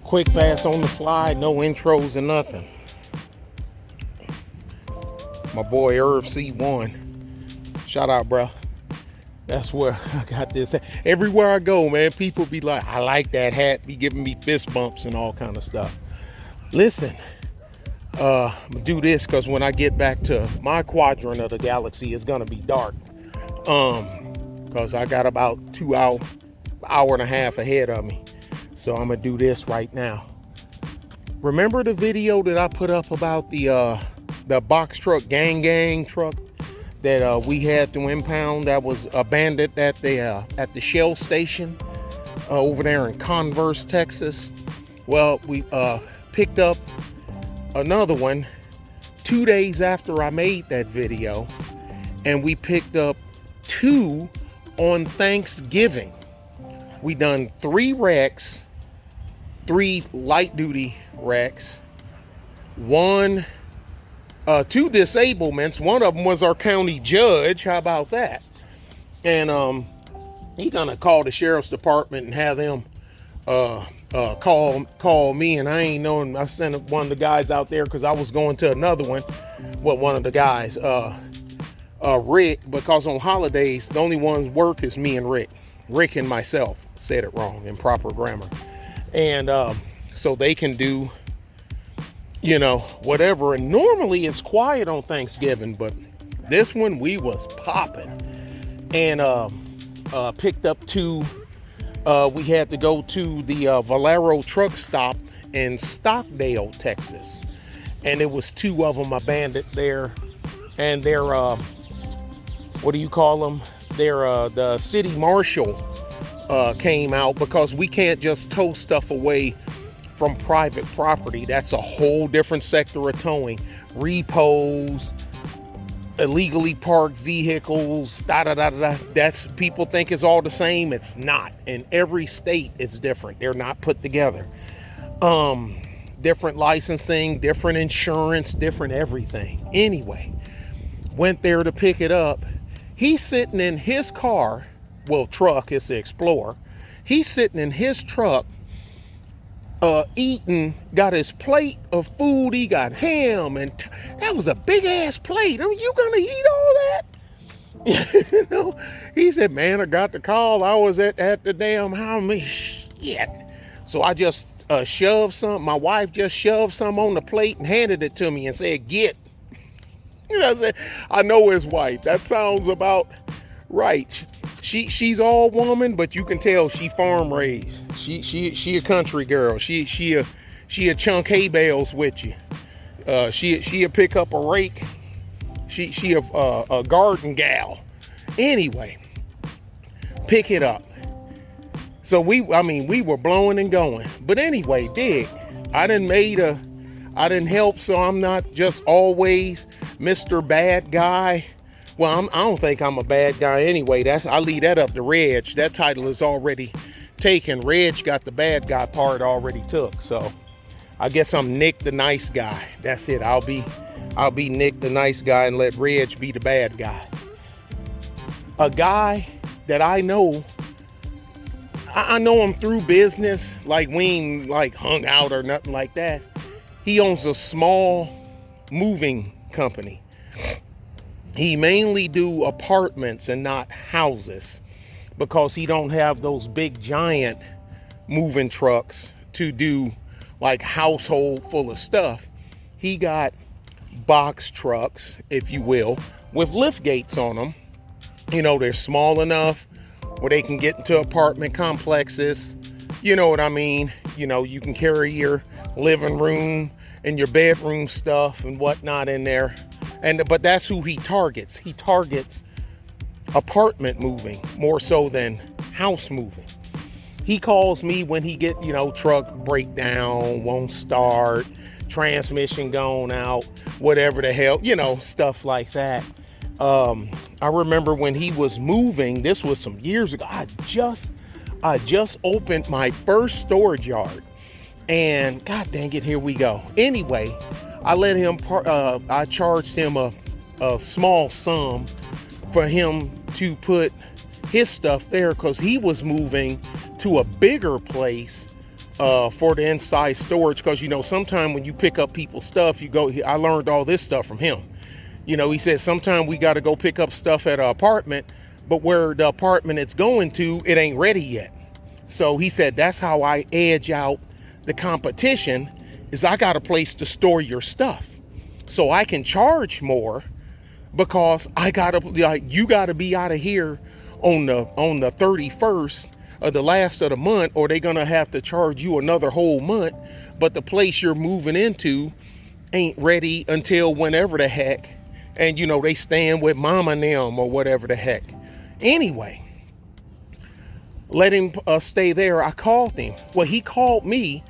Quick, fast, on the fly, no intros or nothing. My boy Irv C1. Shout out, bro. That's where I got this. Everywhere I go, man, people be like, I like that hat. Be giving me fist bumps and all kind of stuff. Listen, I'm gonna do this because when I get back to my quadrant of the galaxy, it's gonna be dark. Because I got about hour and a half ahead of me. So I'm gonna do this right now. Remember the video that I put up about the box truck gang truck that we had to impound that was abandoned at the Shell station over there in Converse, Texas? Well, we picked up another one 2 days after I made that video, and we picked up 2 on Thanksgiving. We done 3 wrecks, 3 light duty wrecks, 2 disablements. One of them was our county judge. How about that? And he gonna call the sheriff's department and have them call me, and I ain't knowing. I sent one of the guys out there because I was going to another one. Well, one of the guys, Rick, because on holidays the only ones work is me and Rick and myself. Said it wrong in proper grammar. And so they can do, whatever. And normally it's quiet on Thanksgiving, but this one we was popping. And picked up 2. We had to go to the Valero truck stop in Stockdale, Texas. And it was 2 of them abandoned there. And they're, what do you call them? They're the city marshal came out because we can't just tow stuff away from private property. That's a whole different sector of towing. Repos, illegally parked vehicles, That's, people think it's all the same. It's not. In every state it's different. They're not put together. Different licensing, different insurance, different everything. Anyway, went there to pick it up. He's sitting in his car, truck, it's the Explorer. He's sitting in his truck, eating, got his plate of food. He got ham, and that was a big ass plate. Are you gonna eat all that? He said, man, I got the call. I was at the damn house. Shit. So I just shoved some. My wife just shoved some on the plate and handed it to me and said, get. I said, I know his wife. That sounds about right. She's all woman, but you can tell she farm raised. She a country girl. She a chunk hay bales with you. She'll pick up a rake. She a garden gal. Anyway, pick it up. So we were blowing and going. But anyway, dig. I didn't help, so I'm not just always Mr. Bad Guy. Well, I don't think I'm a bad guy anyway. I leave that up to Reg. That title is already taken. Reg got the bad guy part already took. So I guess I'm Nick the nice guy. That's it. I'll be Nick the nice guy and let Reg be the bad guy. A guy that I know him through business. Like we ain't hung out or nothing like that. He owns a small moving company. He mainly do apartments and not houses because he don't have those big giant moving trucks to do like household full of stuff. He got box trucks, if you will, with lift gates on them. They're small enough where they can get into apartment complexes. You know what I mean? You can carry your living room and your bedroom stuff and whatnot in there. But that's who he targets. He targets apartment moving more so than house moving. He calls me when he get, truck breakdown, won't start, transmission gone out, whatever the hell, stuff like that. I remember when he was moving, this was some years ago. I just opened my first storage yard, and god dang it, here we go. Anyway, I let him, I charged him a small sum for him to put his stuff there because he was moving to a bigger place for the inside storage, because you know sometimes when you pick up people's stuff, you go, I learned all this stuff from him. You know, he said sometimes we got to go pick up stuff at an apartment, but where the apartment it's going to, it ain't ready yet. So he said that's how I edge out the competition, is I got a place to store your stuff, so I can charge more, because I gotta, like, you gotta be out of here on the 31st of the last of the month, or they're gonna have to charge you another whole month. But the place you're moving into ain't ready until whenever the heck, and you know they stand with mama and them or whatever the heck. Anyway, let him stay there. I called him. Well, he called me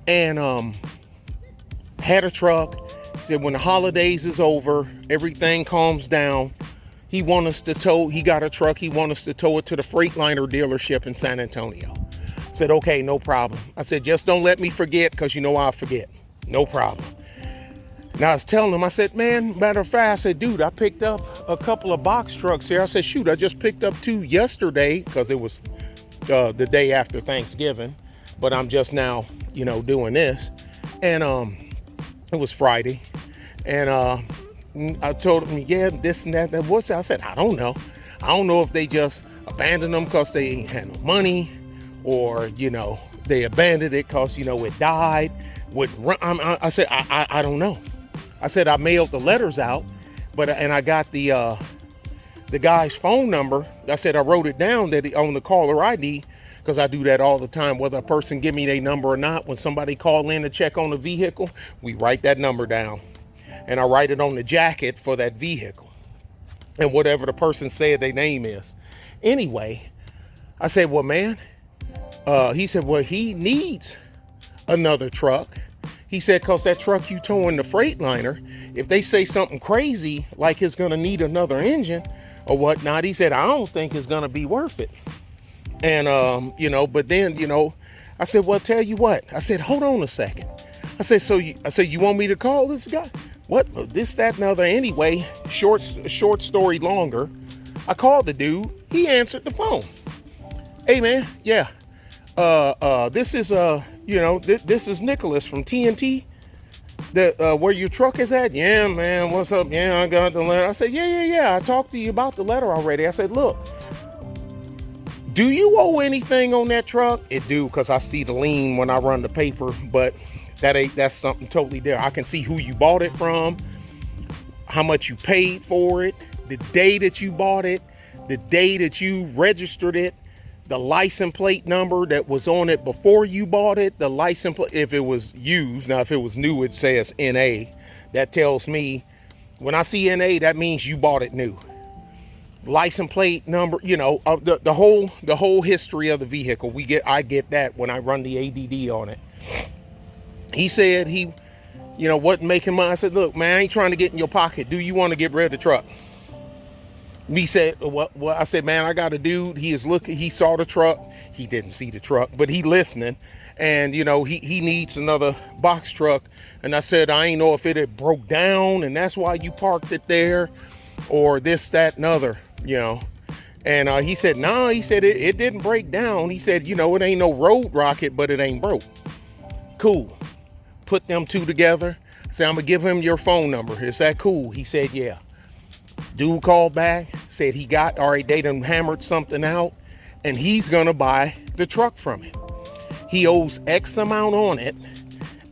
and had a truck. Said when the holidays is over, everything calms down, he want us to tow, he got a truck, he want us to tow it to the Freightliner dealership in San Antonio. Said, okay, no problem. I said, just don't let me forget, because you know I'll forget. No problem. Now I was telling him, I said, man, matter of fact, I said, dude, I picked up a couple of box trucks here. I said, shoot, I just picked up 2 yesterday, because it was the day after Thanksgiving, but I'm just now, you know, doing this. And it was Friday. And I told him, yeah, this and that. What's that? I said, I don't know. I don't know if they just abandoned them because they ain't had no money, or, you know, they abandoned it because, you know, it died. I said, I don't know. I said, I mailed the letters out, and I got the guy's phone number. I said, I wrote it down that on the caller ID, because I do that all the time, whether a person give me their number or not. When somebody call in to check on the vehicle, we write that number down, and I write it on the jacket for that vehicle, and whatever the person said their name is. Anyway, I said, well, man, he said, well, he needs another truck. He said, because that truck you towing the Freightliner, if they say something crazy like it's going to need another engine or whatnot, he said, I don't think it's going to be worth it. And, you know, but then, you know, I said, well, tell you what, I said, hold on a second. I said, you want me to call this guy? What? This, that, and other. Anyway, short story longer. I called the dude. He answered the phone. Hey, man. Yeah. This is, you know, this is Nicholas from TNT. Where your truck is at? Yeah, man. What's up? Yeah, I got the letter. I said, yeah. I talked to you about the letter already. I said, look, do you owe anything on that truck? It do, because I see the lien when I run the paper, but that's something totally different. I can see who you bought it from, how much you paid for it, the day that you bought it, the day that you registered it, the license plate number that was on it before you bought it, the license plate, if it was used. Now, if it was new, it says NA. That tells me, when I see NA, that means you bought it new. License plate number, you know, the whole history of the vehicle. I get that when I run the ADD on it. He said he, you know, wasn't making money. I said, look, man, I ain't trying to get in your pocket. Do you want to get rid of the truck? He said, well, I said, man, I got a dude. He saw the truck. He didn't see the truck, but he listening. And, you know, he needs another box truck. And I said, I ain't know if it had broke down and that's why you parked it there, or this, that, and other, you know. And he said, no, he said, it didn't break down. He said, you know, it ain't no road rocket, but it ain't broke. Cool. Put them two together. Say, I'm gonna give him your phone number. Is that cool? He said, yeah. Dude called back, said he got, all right, they done hammered something out, and he's gonna buy the truck from him. He owes X amount on it,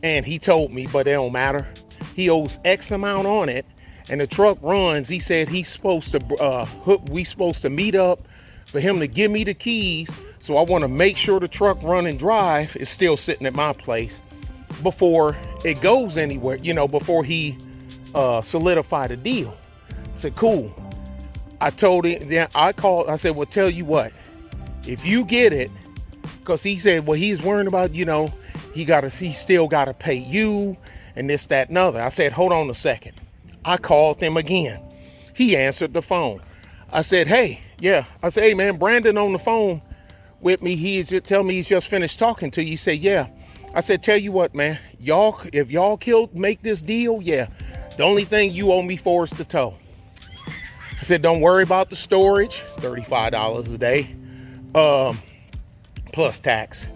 and he told me, but it don't matter. He owes X amount on it, and the truck runs. He said we supposed to meet up for him to give me the keys, so I want to make sure the truck run and drive is still sitting at my place before it goes anywhere, you know, before he solidified a deal. I said, cool. I told him, then I called, I said, well, tell you what, if you get it, because he said, well, he's worrying about, you know, he still got to pay you and this, that, and other. I said, hold on a second. I called him again. He answered the phone. I said, hey, yeah. I said, hey, man, Brandon on the phone with me. He's just telling me he's just finished talking to you. He said, yeah. I said, tell you what, man, if y'all make this deal, yeah, the only thing you owe me for is the tow. I said, don't worry about the storage, $35 a day, plus tax.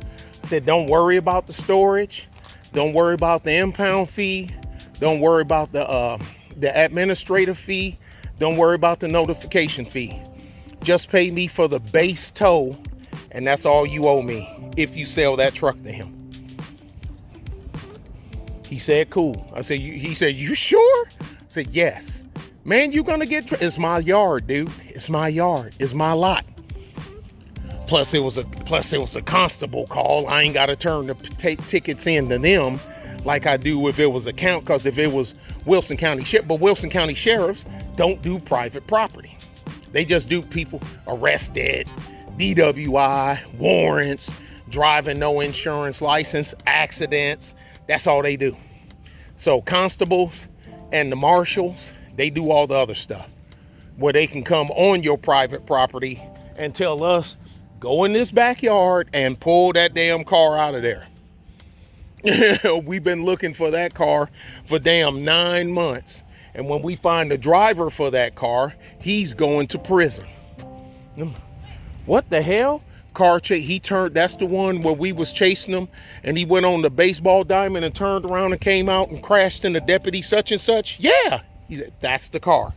Said, don't worry about the storage. Don't worry about the impound fee. Don't worry about the administrative fee. Don't worry about the notification fee. Just pay me for the base tow, and that's all you owe me if you sell that truck to him. He said, cool. I said, he said, you sure? I said, yes. Man, you're gonna get, it's my yard, dude. It's my yard. It's my lot. Plus it was a constable call. I ain't gotta turn the tickets in to them like I do if it was a count, because if it was Wilson County Sheriff, but Wilson County Sheriffs don't do private property. They just do people arrested, DWI, warrants, driving no insurance license, accidents. That's all they do. So constables and the marshals, they do all the other stuff where they can come on your private property and tell us, go in this backyard and pull that damn car out of there. We've been looking for that car for damn 9 months. And when we find the driver for that car, he's going to prison. What the hell? Car chase, he turned, that's the one where we was chasing him and he went on the baseball diamond and turned around and came out and crashed into deputy such and such. Yeah. He said, that's the car.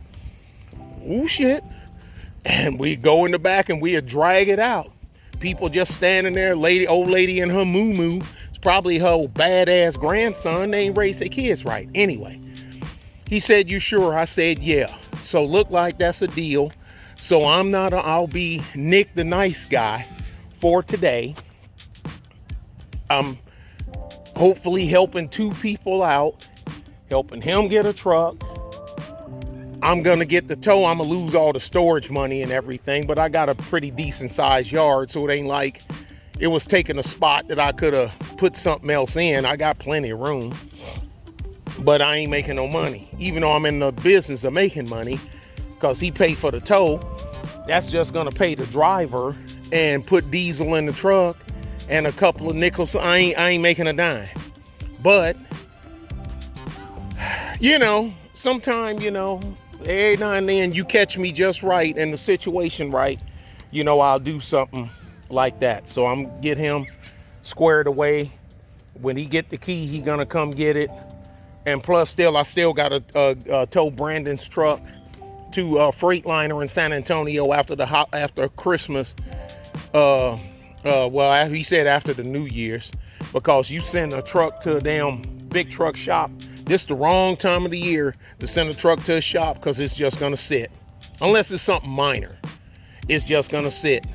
Oh shit. And we go in the back and we drag it out. People just standing there, old lady in her moo-moo. It's probably her badass grandson. They ain't raised their kids right. Anyway, he said, you sure? I said, yeah. So look like that's a deal. So I'll be Nick the nice guy for today. I'm hopefully helping 2 people out, helping him get a truck. I'm gonna get the tow. I'm gonna lose all the storage money and everything, but I got a pretty decent sized yard, so it ain't like it was taking a spot that I could have put something else in. I got plenty of room, but I ain't making no money, even though I'm in the business of making money, because he paid for the tow. That's just gonna pay the driver and put diesel in the truck and a couple of nickels. I ain't making a dime. But you know, sometimes, you know, every now and then you catch me just right and the situation right, you know, I'll do something like that. So I'm get him squared away. When he get the key, he gonna come get it. And plus I still got to tow Brandon's truck to Freightliner in San Antonio after Christmas. Well, he said after the New Year's, because you send a truck to a damn big truck shop, this is the wrong time of the year to send a truck to a shop, because it's just gonna sit. Unless it's something minor, it's just gonna sit.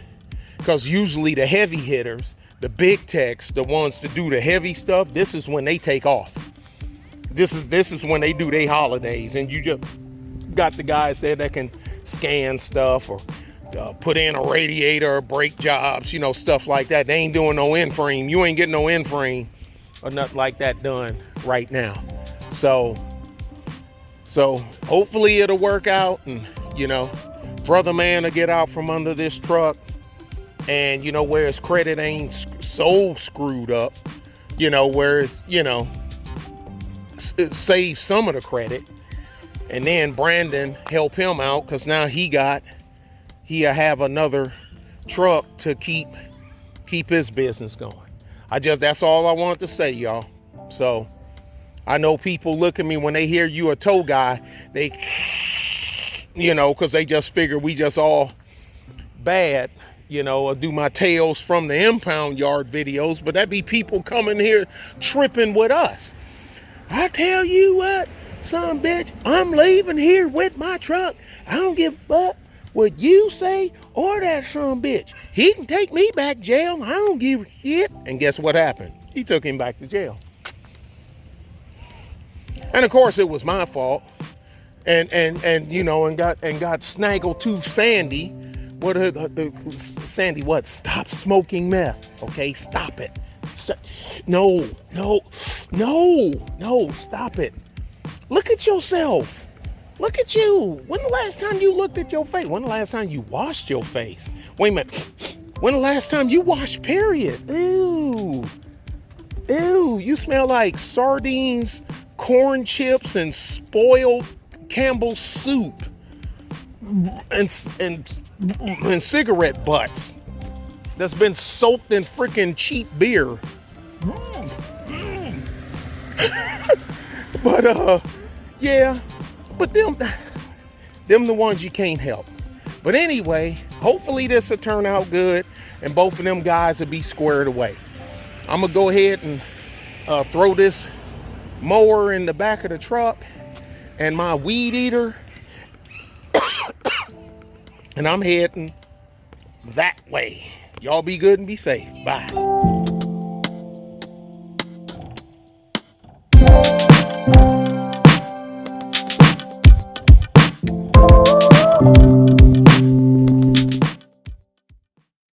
Because usually the heavy hitters, the big techs, the ones to do the heavy stuff, this is when they take off. This is when they do their holidays, and you just got the guys there that can scan stuff or put in a radiator or brake jobs, you know, stuff like that. They ain't doing no end frame. You ain't getting no end frame or nothing like that done right now. So hopefully it'll work out, and you know, brother man will get out from under this truck, and you know, where his credit ain't so screwed up, you know, where it's, you know, it saves some of the credit, and then Brandon help him out, because now he'll have another truck to keep his business going. That's all I wanted to say, y'all. So I know people look at me when they hear you a tow guy, they, you know, because they just figure we just all bad, you know, or do my tales from the impound yard videos, but that be people coming here tripping with us. I tell you what, son bitch, I'm leaving here with my truck. I don't give a fuck what you say or that son bitch. He can take me back to jail. I don't give a shit. And guess what happened? He took him back to jail. And of course it was my fault. And you know, and got Snaggletooth Sandy. Sandy what? Stop smoking meth. Okay, stop it. No, stop it. Look at yourself. Look at you. When the last time you looked at your face? When the last time you washed your face? Wait a minute. When the last time you washed, period? Ew. You smell like sardines, corn chips, and spoiled Campbell's soup. And cigarette butts. that's been soaked in freaking cheap beer. But yeah, but them the ones you can't help. But anyway, hopefully this will turn out good and both of them guys will be squared away. I'm gonna go ahead and throw this mower in the back of the truck and my weed eater, and I'm heading that way. Y'all be good and be safe. Bye.